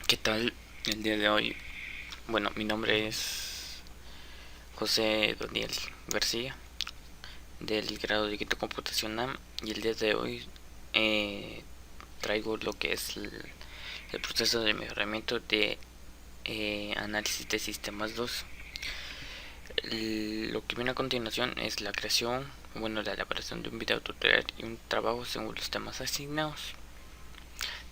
¿Qué tal el día de hoy? Bueno, mi nombre es José Daniel García, del grado de Quinto Computacional, y el día de hoy eh, traigo lo que es el proceso de mejoramiento de análisis de sistemas 2. Lo que viene a continuación es la creación, la elaboración de un video tutorial y un trabajo según los temas asignados.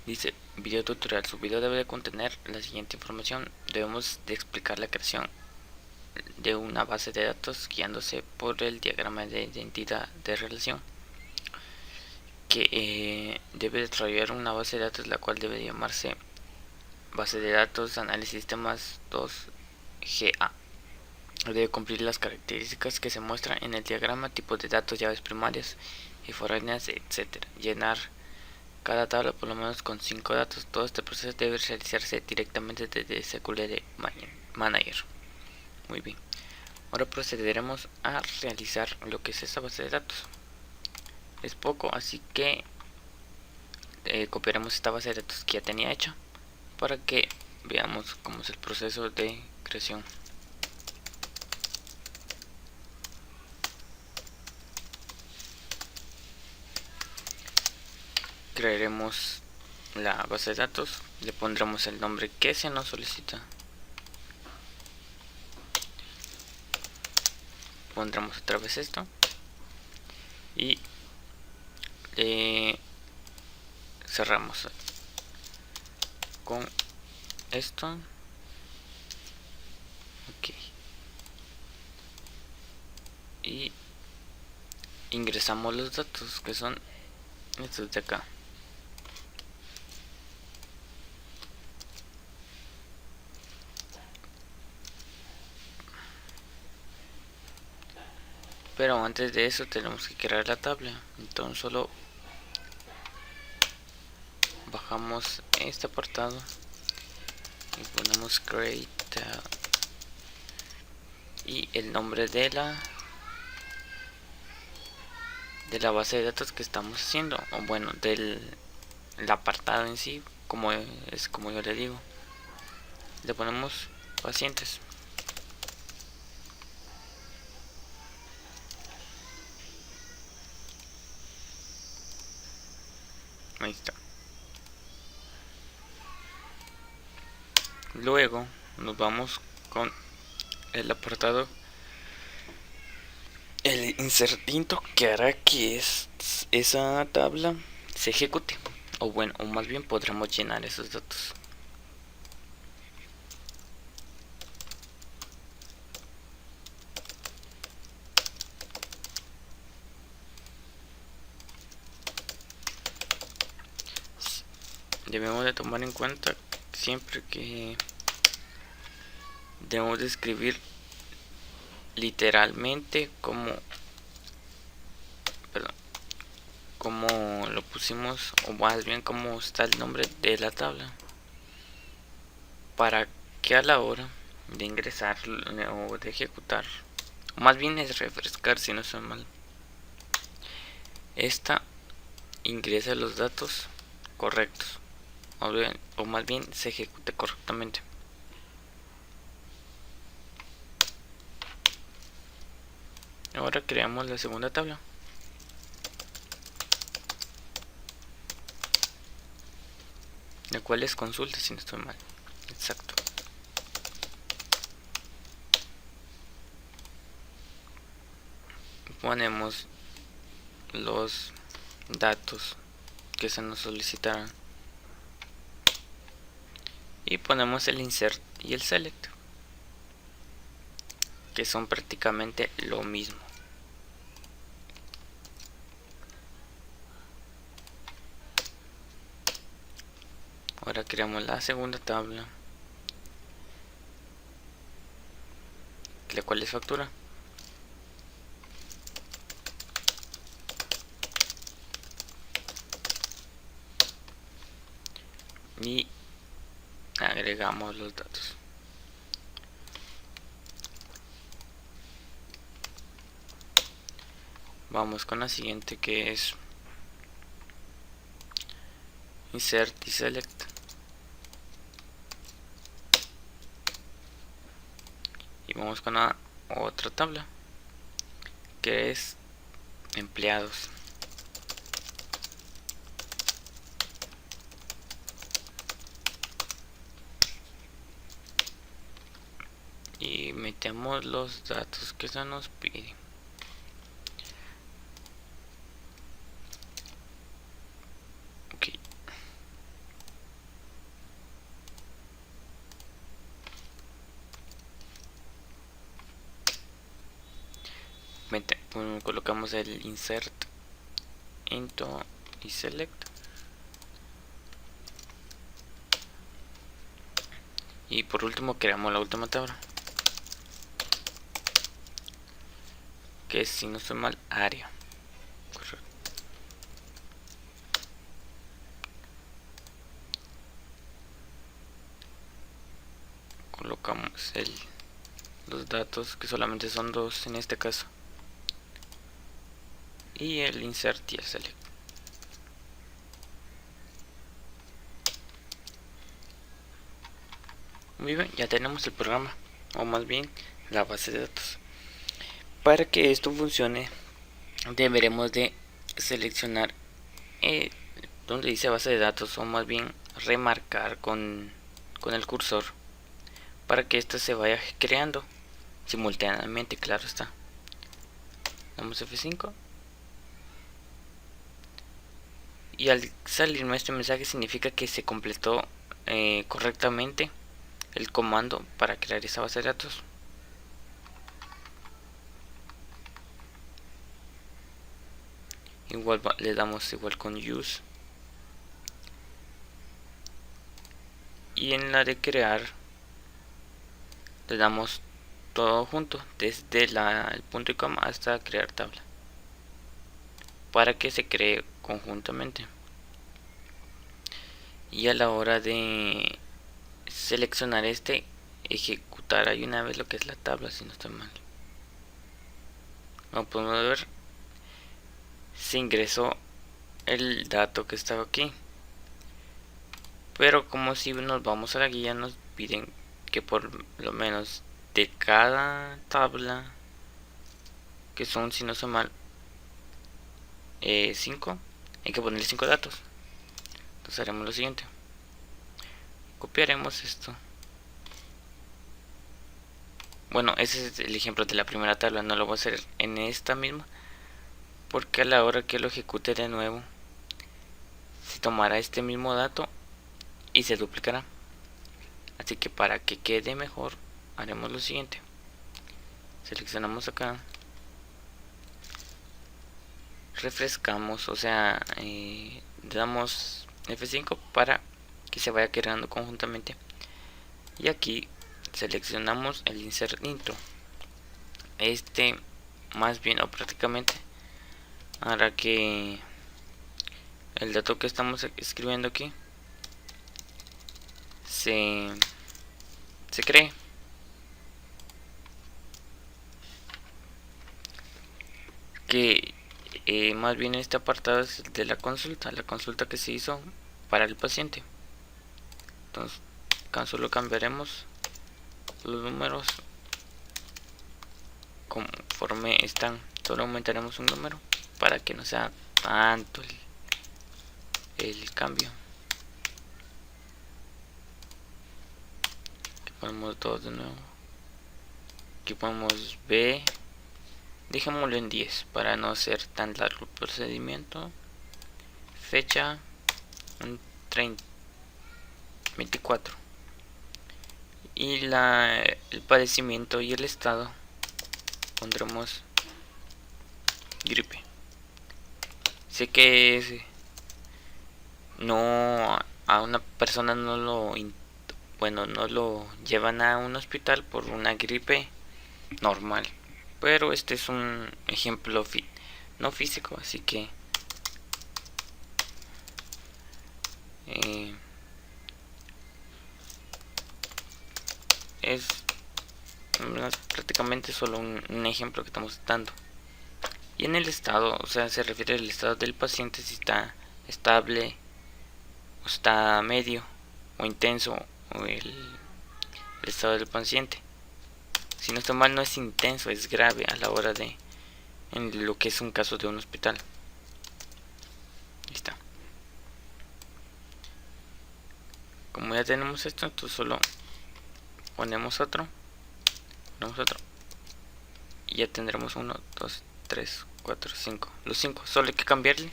Dice, video tutorial, su video debe de contener la siguiente información. Debemos de explicar la creación de una base de datos guiándose por el diagrama de identidad de relación, que debe desarrollar una base de datos la cual debe llamarse base de datos análisis sistemas 2GA. Debe cumplir las características que se muestran en el diagrama: tipos de datos, llaves primarias y foráneas, etc. Llenar cada tabla por lo menos con 5 datos. Todo este proceso debe realizarse directamente desde SQL Manager. Muy bien. Ahora procederemos a realizar lo que es esta base de datos. Es poco, así que copiaremos esta base de datos que ya tenía hecha para que veamos cómo es el proceso de creación. Crearemos la base de datos, le pondremos el nombre que se nos solicita, pondremos otra vez esto y cerramos con esto. Ok, y ingresamos los datos que son estos de acá. Pero antes de eso tenemos que crear la tabla. Entonces solo bajamos este apartado y ponemos create y el nombre de la base de datos que estamos haciendo, o bueno, del el apartado en sí, como yo le digo. Le ponemos pacientes. Ahí está. Luego nos vamos con el apartado, el insertito que hará que esa tabla se ejecute, o bueno, o más bien podremos llenar esos datos. Debemos de tomar en cuenta siempre que debemos de escribir literalmente como lo pusimos, o más bien como está el nombre de la tabla, para que a la hora de ingresar o de ejecutar, o más bien es refrescar si no estoy mal, esta ingresa los datos correctos, o más bien se ejecute correctamente. Ahora creamos la segunda tabla, la cual es consulta si no estoy mal. Exacto. Ponemos los datos que se nos solicitarán y ponemos el insert y el select, que son prácticamente lo mismo. Ahora creamos la segunda tabla, la cual es factura. Y agregamos los datos. Vamos con la siguiente, que es insert y select. y vamos con la otra tabla que es empleados. Y metemos los datos que se nos pide. Ok. Colocamos el insert into y select. Y por último creamos la última tabla, que es, si no estoy mal, área. Correcto. Colocamos los datos, que solamente son dos en este caso, y el insert y el select. Muy bien, ya tenemos el programa, o más bien la base de datos. Para que esto funcione, deberemos de seleccionar donde dice base de datos, o más bien remarcar con el cursor, para que esto se vaya creando simultáneamente, claro está. Damos F5 y al salirme este mensaje significa que se completó correctamente el comando para crear esa base de datos. Igual le damos igual con use, y en la de crear le damos todo junto, desde el punto y coma hasta crear tabla, para que se cree conjuntamente. Y a la hora de seleccionar ejecutar ahí una vez lo que es la tabla, si no estoy mal. Como podemos ver, se ingresó el dato que estaba aquí, pero como si nos vamos a la guía nos piden que por lo menos de cada tabla, que son, si no estoy mal, 5, hay que ponerle 5 datos. Entonces haremos lo siguiente: copiaremos esto. Bueno, ese es el ejemplo de la primera tabla, no lo voy a hacer en esta misma, porque a la hora que lo ejecute de nuevo se tomará este mismo dato y se duplicará. Así que para que quede mejor haremos lo siguiente: seleccionamos acá, refrescamos, o sea, le damos F5 para que se vaya creando conjuntamente, y aquí seleccionamos el insert intro. Más bien, o prácticamente hará que el dato que estamos escribiendo aquí se cree. Que más bien este apartado es de la consulta que se hizo para el paciente. Entonces acá solo cambiaremos los números conforme están, solo aumentaremos un número para que no sea tanto el cambio. Aquí ponemos 2 de nuevo, aquí ponemos B, dejémoslo en 10 para no hacer tan largo el procedimiento. Fecha 24 y el padecimiento y el estado pondremos gripe. Sé que no, a una persona no lo llevan a un hospital por una gripe normal, pero este es un ejemplo no físico, así que es prácticamente solo un ejemplo que estamos dando. Y en el estado, o sea, se refiere al estado del paciente, si está estable, o está medio, o intenso, o el estado del paciente. si no estoy mal, no es intenso, es grave a la hora de, en lo que es un caso de un hospital. Ahí está. Como ya tenemos esto, entonces solo ponemos otro y ya tendremos 1, 2, 3, 4, 5, los 5. Solo hay que cambiarle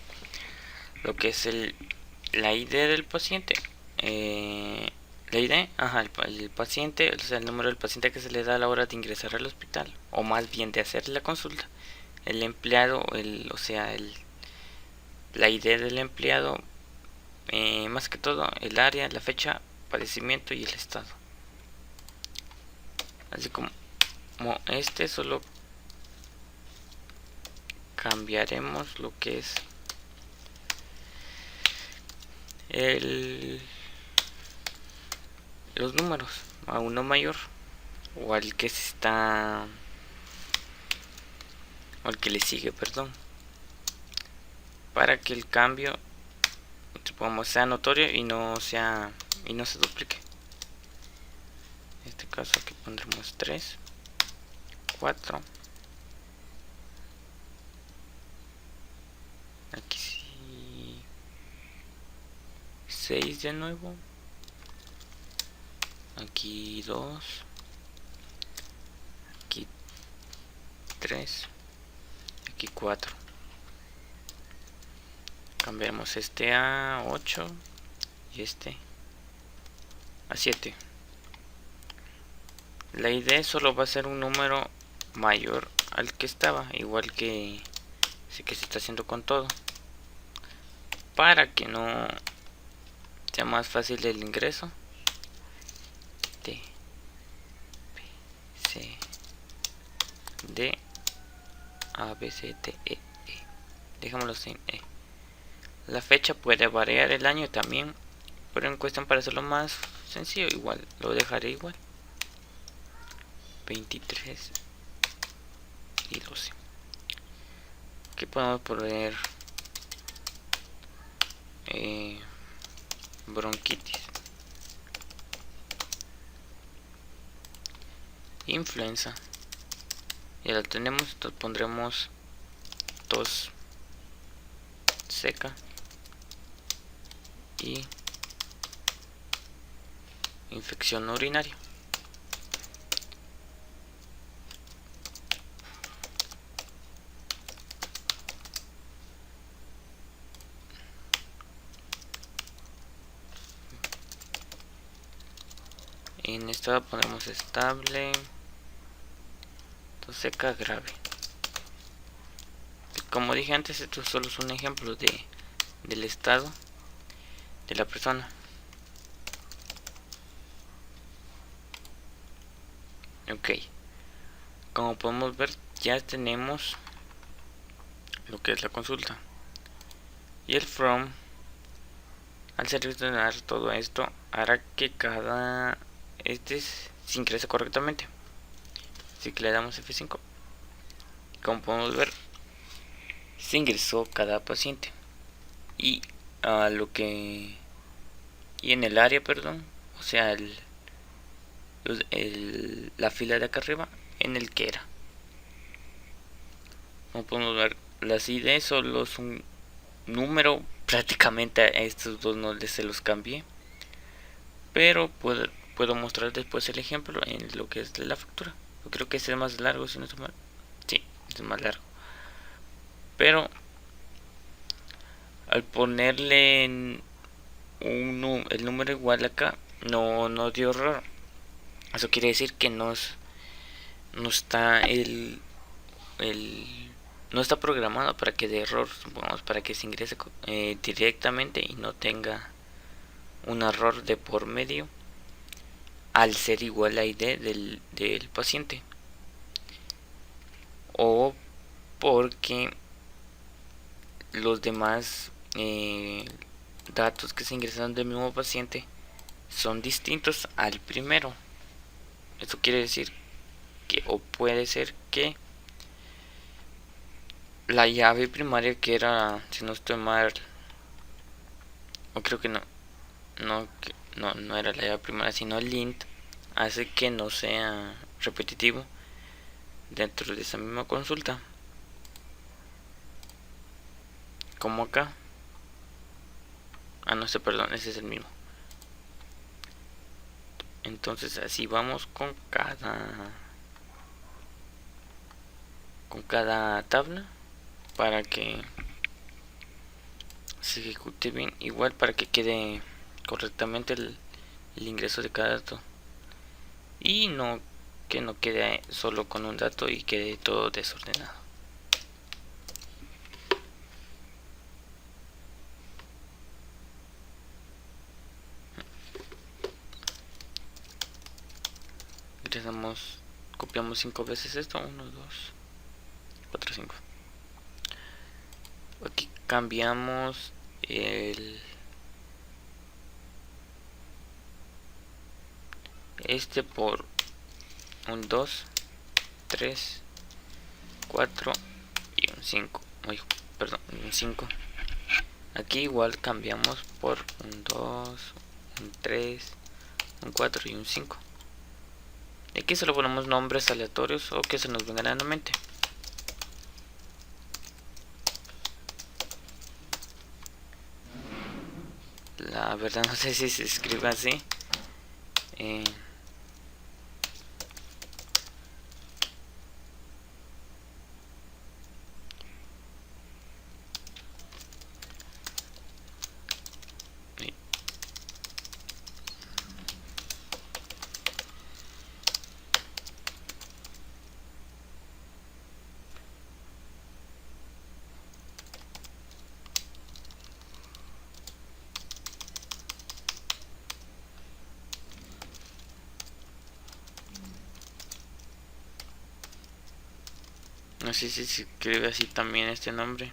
lo que es la ID del paciente, la ID, ajá, el paciente, o sea, el número del paciente que se le da a la hora de ingresar al hospital, o más bien de hacer la consulta, el empleado, o sea, la ID del empleado, más que todo el área, la fecha, padecimiento y el estado. Así como este, solo cambiaremos lo que es los números a uno mayor o al que se está, o al que le sigue, perdón, para que el cambio supongamos sea notorio y no se duplique. En este caso aquí pondremos 3, 4, aquí sí, 6 de nuevo, aquí 2, aquí 3, aquí 4. Cambiamos este a 8 y este a 7. La ID solo va a ser un número mayor al que estaba, igual que se está haciendo con todo, para que no sea más fácil el ingreso. T, B, C, D, A, B, C, T, E, E. Dejémoslo sin E. La fecha puede variar, el año también, pero en cuestión para hacerlo más sencillo, igual lo dejaré igual. 23 y 12. Aquí podemos poner bronquitis, influenza. Ya la tenemos, entonces pondremos tos seca y infección urinaria. En estado ponemos estable, tos seca grave. Como dije antes, esto solo es un ejemplo del estado de la persona. Ok, como podemos ver, ya tenemos lo que es la consulta y el from. Al seleccionar todo esto hará que cada se ingrese correctamente. Así que le damos F5. Como podemos ver, se ingresó cada paciente y y en el área, perdón, o sea, la fila de acá arriba, en el que era. Como podemos ver, las ID solo es un número. Prácticamente a estos dos no se los cambié, pero puedo mostrar después el ejemplo en lo que es de la factura. Yo creo que es el más largo, si no estoy mal. Sí, es el más largo, pero al ponerle el número igual acá no dio error. Eso quiere decir que no está no está programado para que dé error, supongamos, para que se ingrese directamente y no tenga un error de por medio al ser igual la ID del paciente, o porque los demás datos que se ingresaron del mismo paciente son distintos al primero. Esto quiere decir que, o puede ser que la llave primaria, que era, si no estoy mal, o creo que no era la llave primaria, sino el int, hace que no sea repetitivo dentro de esa misma consulta, como acá. No sé, perdón, ese es el mismo. Entonces así vamos con cada tabla para que se ejecute bien, igual para que quede correctamente el ingreso de cada dato y que no quede solo con un dato y quede todo desordenado. Ingresamos, copiamos 5 veces esto, 1, 2, 4, 5. Aquí cambiamos este por un 2, 3, 4 y un 5. Perdón, un 5. Aquí igual cambiamos por un 2, un 3, un 4 y un 5. Y aquí solo ponemos nombres aleatorios o que se nos vengan a la mente. La verdad no sé si se escribe así. No sé si se escribe así también este nombre.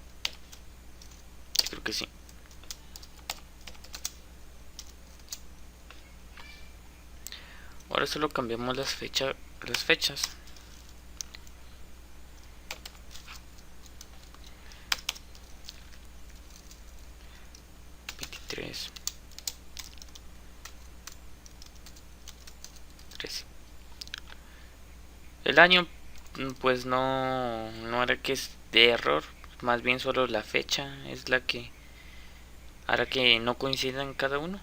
Creo que sí. Ahora solo cambiamos las fechas. 23, 13. El año pues no hará que es de error, más bien solo la fecha es la que hará que no coincidan cada uno.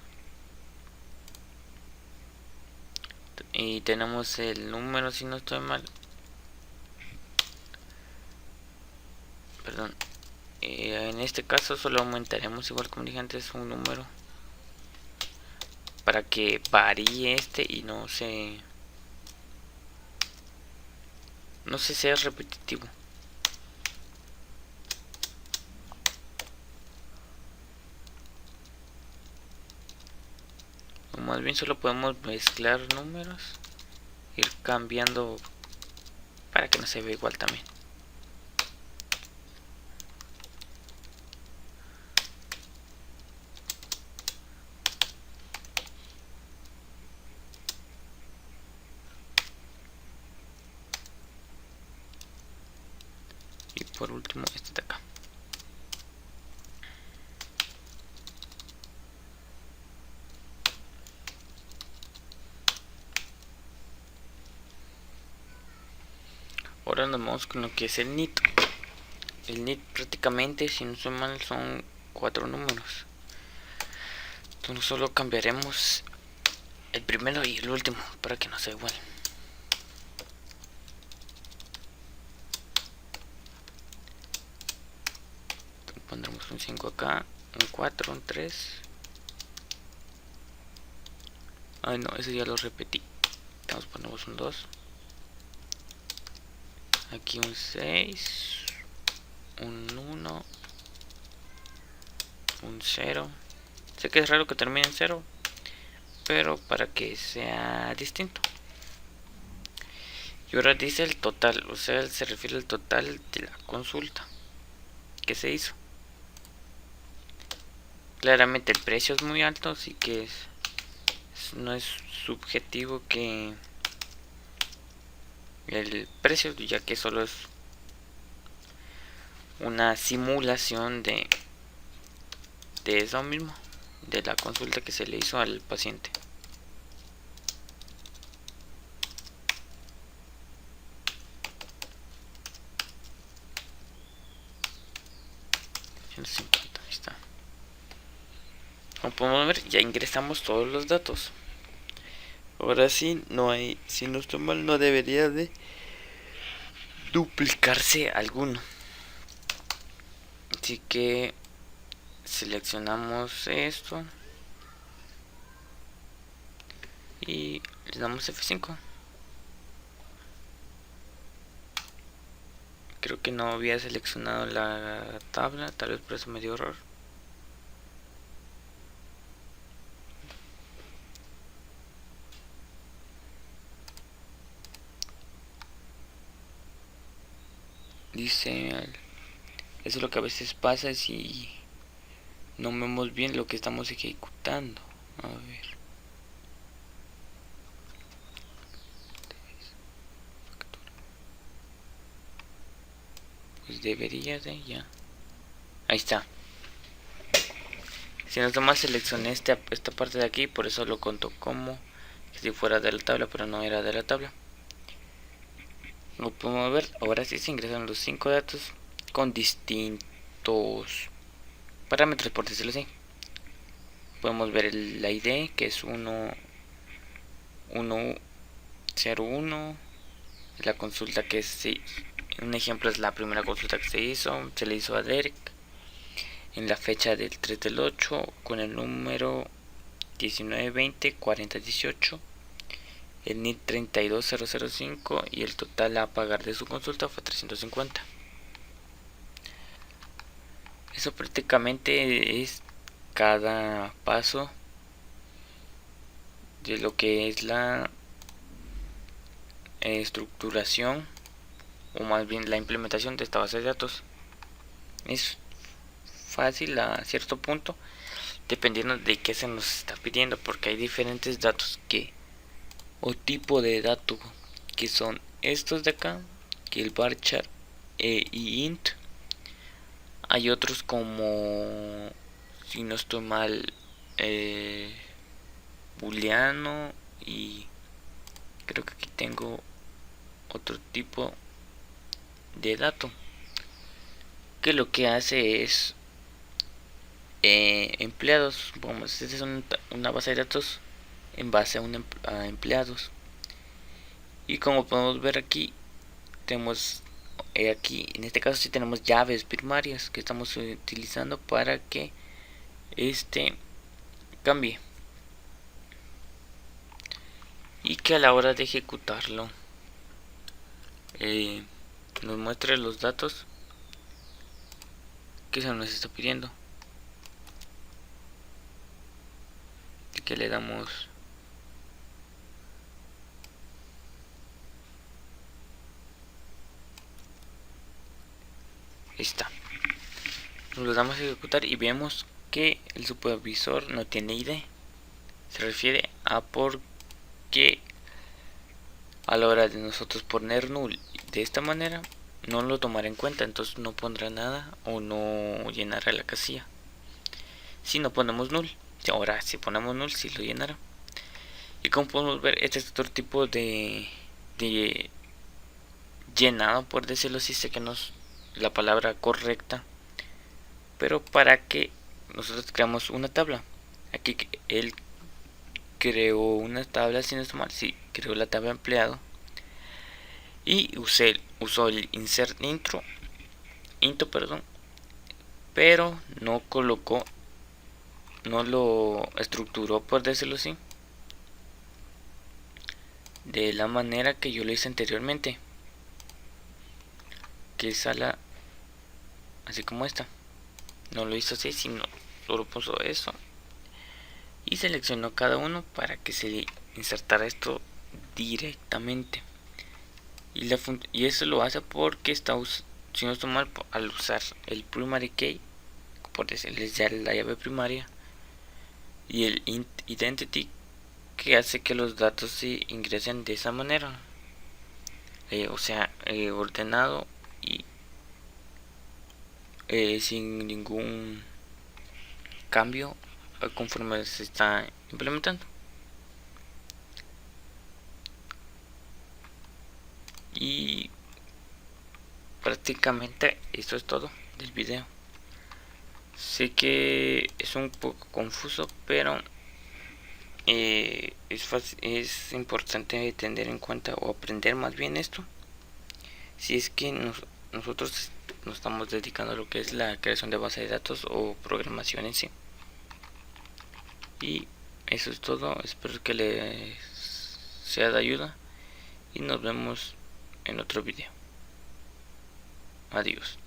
Y tenemos el número, si no estoy mal, perdón, en este caso solo aumentaremos, igual como dije antes, un número para que varíe este y no sea repetitivo. O más bien solo podemos mezclar números, ir cambiando para que no se vea igual también. Y por último este de acá. Ahora nos vamos con lo que es el NIT. El NIT prácticamente, si no estoy mal, son 4 números. Entonces solo cambiaremos el primero y el último para que no sea igual. Pondremos un 5 acá, un 4, un 3. Ay no, ese ya lo repetí. Entonces ponemos un 2. Aquí un 6, un 1, un 0. Sé que es raro que termine en 0, pero para que sea distinto. Y ahora dice el total, o sea, se refiere al total de la consulta que se hizo. Claramente el precio es muy alto, así que no es subjetivo que el precio, ya que solo es una simulación de eso mismo, de la consulta que se le hizo al paciente. está. Como podemos ver, ya ingresamos todos los datos. Ahora sí, no hay, si no estoy mal, no debería de duplicarse alguno. Así que seleccionamos esto y le damos F5. Creo que no había seleccionado la tabla, tal vez por eso me dio error. Dice, eso es lo que a veces pasa si no vemos bien lo que estamos ejecutando. A ver. Pues debería de ya. Ahí está. Si no más seleccioné esta parte de aquí, por eso lo conto como si fuera de la tabla, pero no era de la tabla. Lo podemos ver. Ahora sí se ingresan los 5 datos con distintos parámetros, por decirlo así. Podemos ver la ID, que es 101. La consulta que se, un ejemplo es la primera consulta que se le hizo a Derek en la fecha del 3 del 8 con el número 1920-4018, el NID 32005 y el total a pagar de su consulta fue 350. Eso prácticamente es cada paso de lo que es la estructuración, o más bien la implementación de esta base de datos. Es fácil a cierto punto, dependiendo de qué se nos está pidiendo, porque hay diferentes datos o tipo de dato que son estos de acá, que el varchar y int. Hay otros como, si no estoy mal, booleano, y creo que aquí tengo otro tipo de dato que lo que hace es empleados. Vamos, esta es una base de datos en base a empleados, y como podemos ver aquí tenemos aquí en este caso sí tenemos llaves primarias que estamos utilizando para que este cambie y que a la hora de ejecutarlo nos muestre los datos que se nos está pidiendo. Y que le damos está, nos lo damos a ejecutar y vemos que el supervisor no tiene ID. Se refiere a porque a la hora de nosotros poner null de esta manera no lo tomará en cuenta, entonces no pondrá nada o no llenará la casilla. Si no ponemos null, ahora si ponemos null sí lo llenará. Y como podemos ver, este es otro tipo de llenado, por decirlo así, sé que no es la palabra correcta, pero para que nosotros creamos una tabla. Aquí él creó una tabla, si no está mal, sí, creó la tabla empleado y usó el insert into, pero no colocó, no lo estructuró, por decirlo así, de la manera que yo lo hice anteriormente, que es así como esta. No lo hizo así, sino solo puso eso y seleccionó cada uno para que se le insertara esto directamente. Y eso lo hace porque está, si no estoy mal, al usar el primary key, por decirles ya la llave primaria, y el identity, que hace que los datos se ingresen de esa manera, o sea, ordenado y sin ningún cambio conforme se está implementando. Y prácticamente esto es todo del video. Sé que es un poco confuso, pero es importante tener en cuenta o aprender más bien esto si es que nosotros nos estamos dedicando a lo que es la creación de base de datos o programación en sí. Y eso es todo, espero que les sea de ayuda y nos vemos en otro video. Adiós.